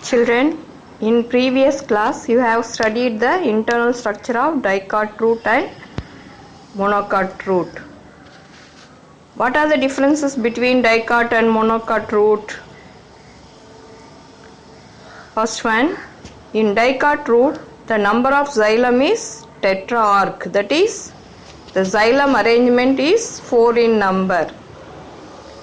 Children, in previous class you have studied the internal structure of dicot root and monocot root. What are the differences between dicot and monocot root? First one, in dicot root the number of xylem is tetrarch, that is the xylem arrangement is 4 in number.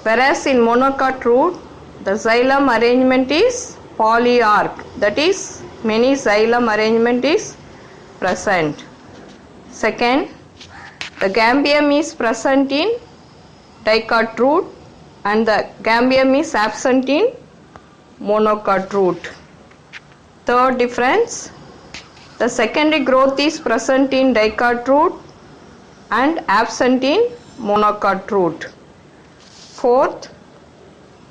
Whereas in monocot root the xylem arrangement is polyarch, that is many xylem arrangement is present. Second, the gambium is present in dicot root and the gambium is absent in monocot root. Third difference, the secondary growth is present in dicot root and absent in monocot root. Fourth,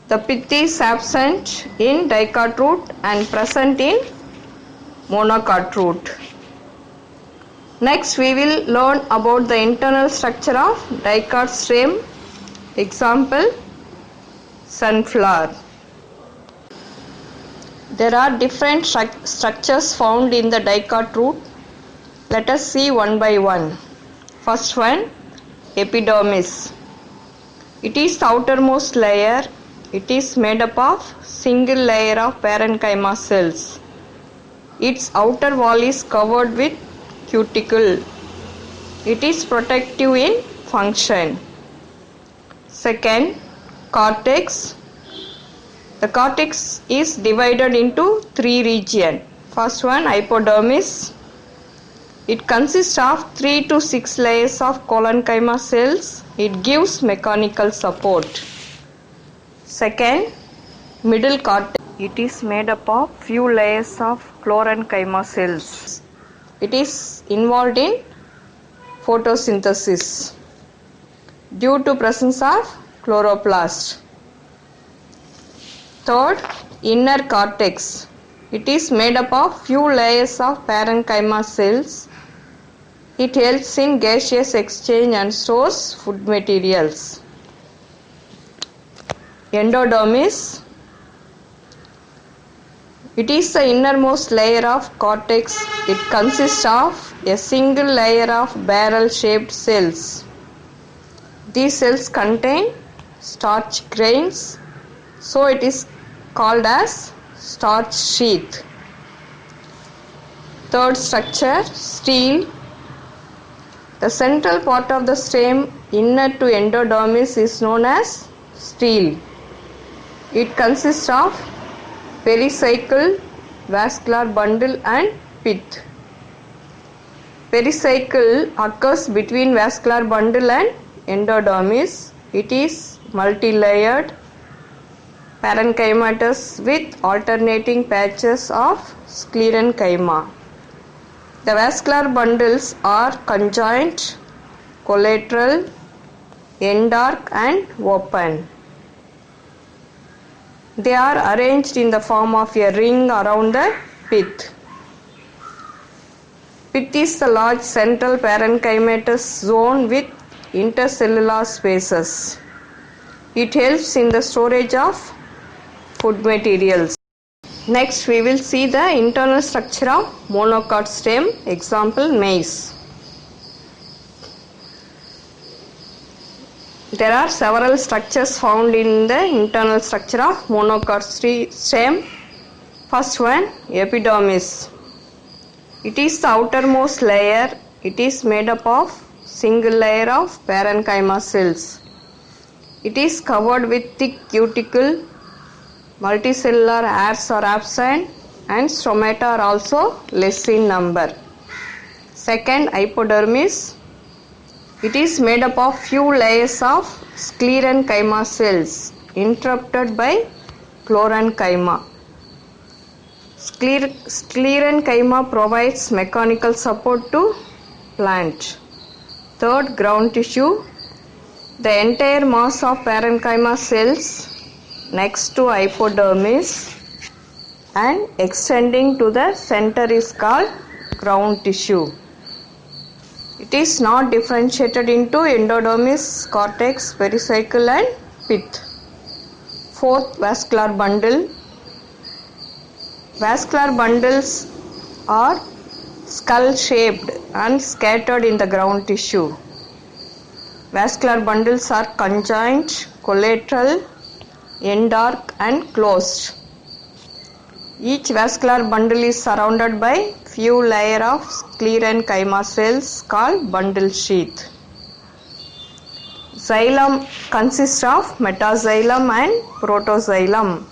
the pith is absent in dicot root and present in monocot root. Next we will learn about the internal structure of dicot stem. Example, sunflower. There are different structures found in the dicot root. Let us see one by one. First one, epidermis. It is the outermost layer. It is made up of single layer of parenchyma cells. Its outer wall is covered with cuticle. It is protective in function. Second, cortex. The cortex is divided into 3 regions. First one, hypodermis. It consists of 3 to 6 layers of collenchyma cells. It gives mechanical support. Second, middle cortex. It is made up of few layers of chlorenchyma cells. It is involved in photosynthesis due to presence of chloroplast. Third, inner cortex. It is made up of few layers of parenchyma cells. It helps in gaseous exchange and stores food materials. Endodermis. It is the innermost layer of cortex. It consists of a single layer of barrel-shaped cells. These cells contain starch grains, so it is called as starch sheath. Third structure, stele. The central part of the stem inner to endodermis is known as stele. It consists of pericycle, vascular bundle and pith. Pericycle occurs between vascular bundle and endodermis. It is multi-layered parenchymatous with alternating patches of sclerenchyma. The vascular bundles are conjoint, collateral, endarch and open. They are arranged in the form of a ring around the pith. Pith is the large central parenchymatous zone with intercellular spaces. It helps in the storage of food materials. Next we will see the internal structure of monocot stem. Example, maize. There are several structures found in the internal structure of monocot stem. First one, epidermis. It is the outermost layer. It is made up of single layer of parenchyma cells. It is covered with thick cuticle. Multicellular hairs are absent and stomata are also less in number. Second, hypodermis. It is made up of few layers of sclerenchyma cells interrupted by chlorenchyma. Sclerenchyma provides mechanical support to plant. Third, ground tissue. The entire mass of parenchyma cells next to hypodermis and extending to the center is called ground tissue. It is not differentiated into endodermis, cortex, pericycle and pith. Fourth, vascular bundle. Vascular bundles are skull shaped and scattered in the ground tissue. Vascular bundles are conjoined, collateral, end arc and closed. Each vascular bundle is surrounded by few layers of sclerenchyma cells called bundle sheath. Xylem consists of metaxylem and protoxylem.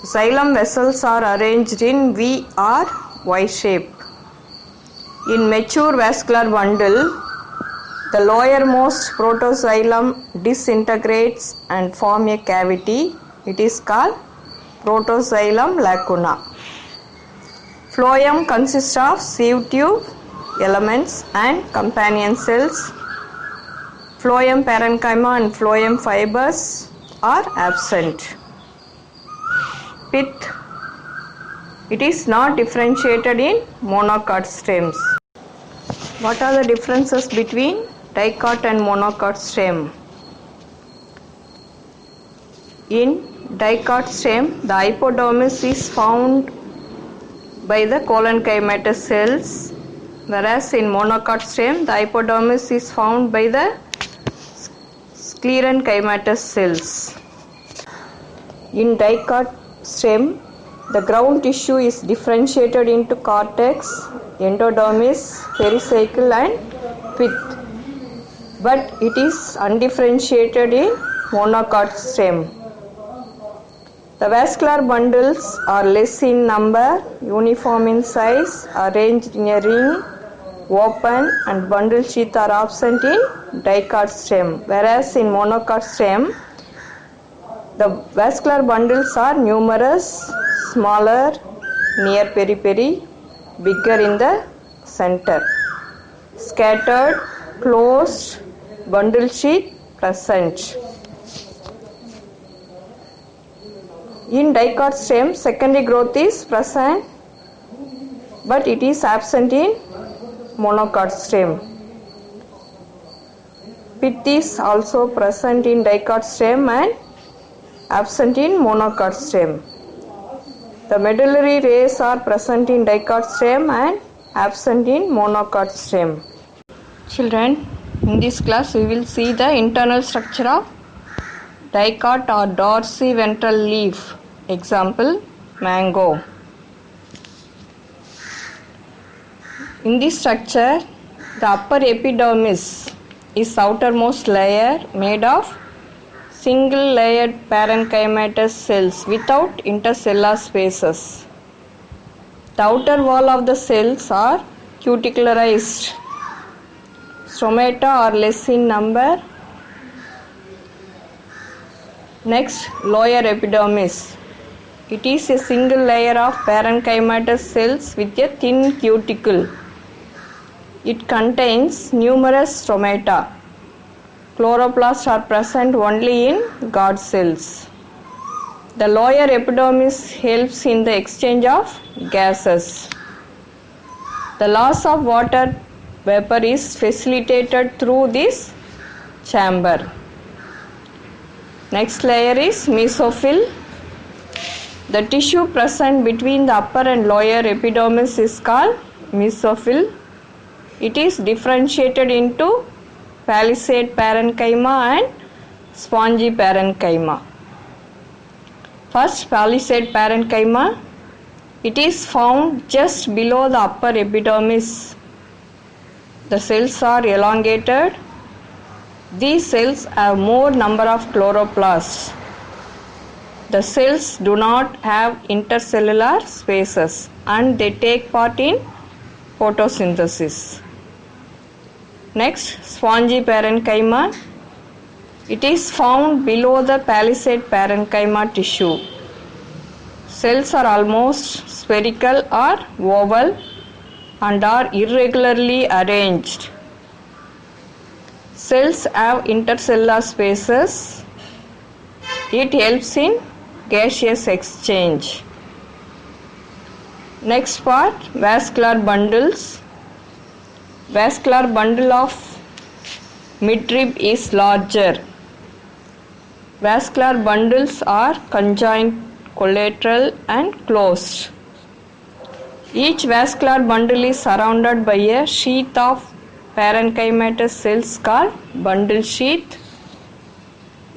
Xylem vessels are arranged in V or Y shape. In mature vascular bundle, the lowermost protoxylem disintegrates and form a cavity. It is called protoxylem lacuna. Phloem consists of sieve tube elements and companion cells. Phloem parenchyma and phloem fibers are absent. Pith. It is not differentiated in monocot stems. What are the differences between dicot and monocot stem? In dicot stem, the hypodermis is found by the collenchymatous cells, whereas in monocot stem, the hypodermis is found by the sclerenchymatous cells. In dicot stem, the ground tissue is differentiated into cortex, endodermis, pericycle and pith, but it is undifferentiated in monocot stem. The vascular bundles are less in number, uniform in size, arranged in a ring, open, and bundle sheath are absent in dicot stem, whereas in monocot stem, the vascular bundles are numerous, smaller near periphery, bigger in the center. Scattered, closed, bundle sheath present. In dicot stem, secondary growth is present, but it is absent in monocot stem. Pith is also present in dicot stem and absent in monocot stem. The medullary rays are present in dicot stem and absent in monocot stem. Children, in this class we will see the internal structure of dicot or dorsiventral leaf. Example, mango. In this structure, the upper epidermis is outermost layer made of single layered parenchymatous cells without intercellular spaces. The outer wall of the cells are cuticularized. Stomata are less in number. Next, lower epidermis. It is a single layer of parenchymatous cells with a thin cuticle. It contains numerous stomata. Chloroplasts are present only in guard cells. The lower epidermis helps in the exchange of gases. The loss of water vapor is facilitated through this chamber. Next layer is mesophyll. The tissue present between the upper and lower epidermis is called mesophyll. It is differentiated into palisade parenchyma and spongy parenchyma. First, palisade parenchyma. It is found just below the upper epidermis. The cells are elongated. These cells have more number of chloroplasts. The cells do not have intercellular spaces and they take part in photosynthesis. Next, spongy parenchyma. It is found below the palisade parenchyma tissue. Cells are almost spherical or oval and are irregularly arranged. Cells have intercellular spaces. It helps in gaseous exchange. Next part, vascular bundles. Vascular bundle of midrib is larger. Vascular bundles are conjoined, collateral, and closed. Each vascular bundle is surrounded by a sheath of parenchymatous cells called bundle sheath.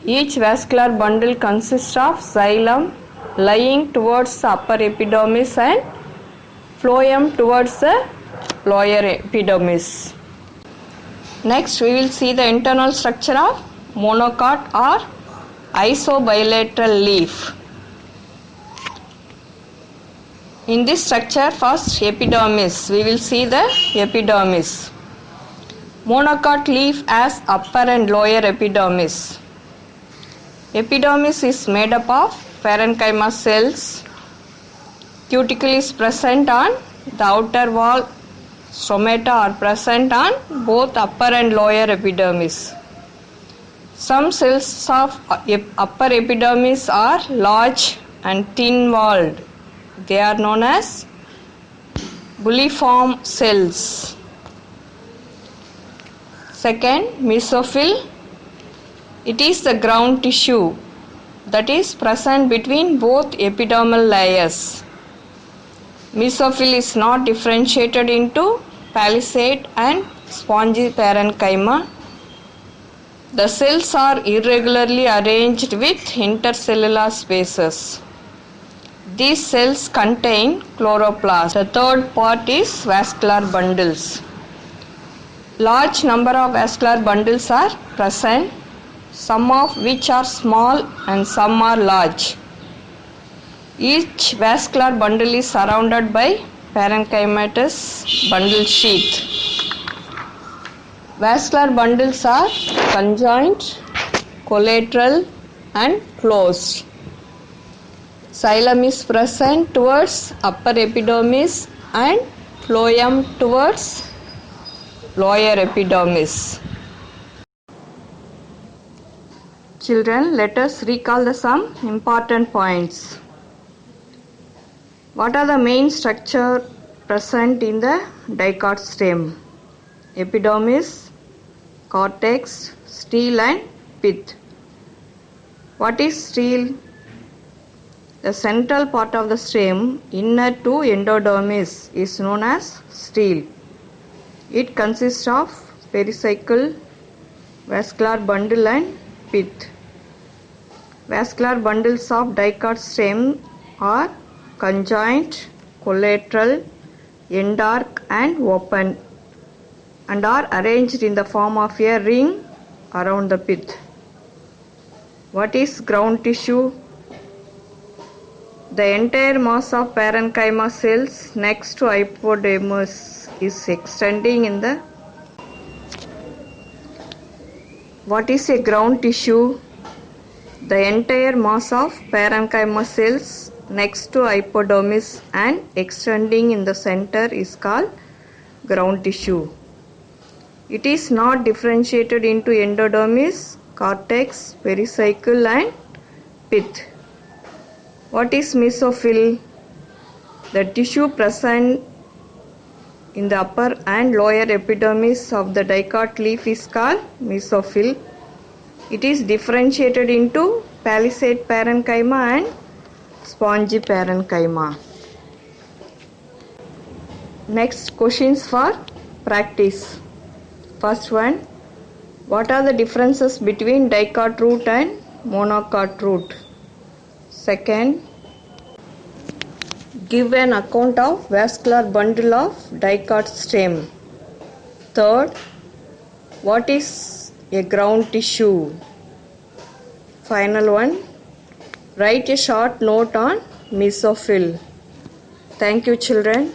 Each vascular bundle consists of xylem lying towards the upper epidermis and phloem towards the lower epidermis. Next, we will see the internal structure of monocot or isobilateral leaf. In this structure, first epidermis. We will see the epidermis. Monocot leaf has upper and lower epidermis. Epidermis is made up of parenchyma cells. Cuticle is present on the outer wall. Stomata are present on both upper and lower epidermis. Some cells of upper epidermis are large and thin-walled. They are known as bulliform cells. Second, mesophyll. It is the ground tissue that is present between both epidermal layers. Mesophyll is not differentiated into palisade and spongy parenchyma. The cells are irregularly arranged with intercellular spaces. These cells contain chloroplast. The third part is vascular bundles. Large number of vascular bundles are present, some of which are small and some are large. Each vascular bundle is surrounded by parenchymatous bundle sheath. Vascular bundles are conjoint, collateral, and closed. Xylem is present towards upper epidermis and phloem towards lower epidermis. Children, let us recall some important points. What are the main structure present in the dicot stem? Epidermis, cortex, stele and pith. What is stele? The central part of the stem, inner to endodermis, is known as stele. It consists of pericycle, vascular bundle and pith. Vascular bundles of dicot stem are conjoint, collateral, endarc and open and are arranged in the form of a ring around the pith. What is ground tissue? The entire mass of parenchyma cells next to hypodermis is extending in the. What is a ground tissue? The entire mass of parenchyma cells next to hypodermis and extending in the center is called ground tissue. It is not differentiated into endodermis, cortex, pericycle and pith. What is mesophyll? The tissue present in the upper and lower epidermis of the dicot leaf is called mesophyll. It is differentiated into palisade parenchyma and spongy parenchyma. Next, questions for practice. First one, what are the differences between dicot root and monocot root? Second, give an account of vascular bundle of dicot stem. Third, what is a ground tissue? Final one, write a short note on mesophyll. Thank you, children.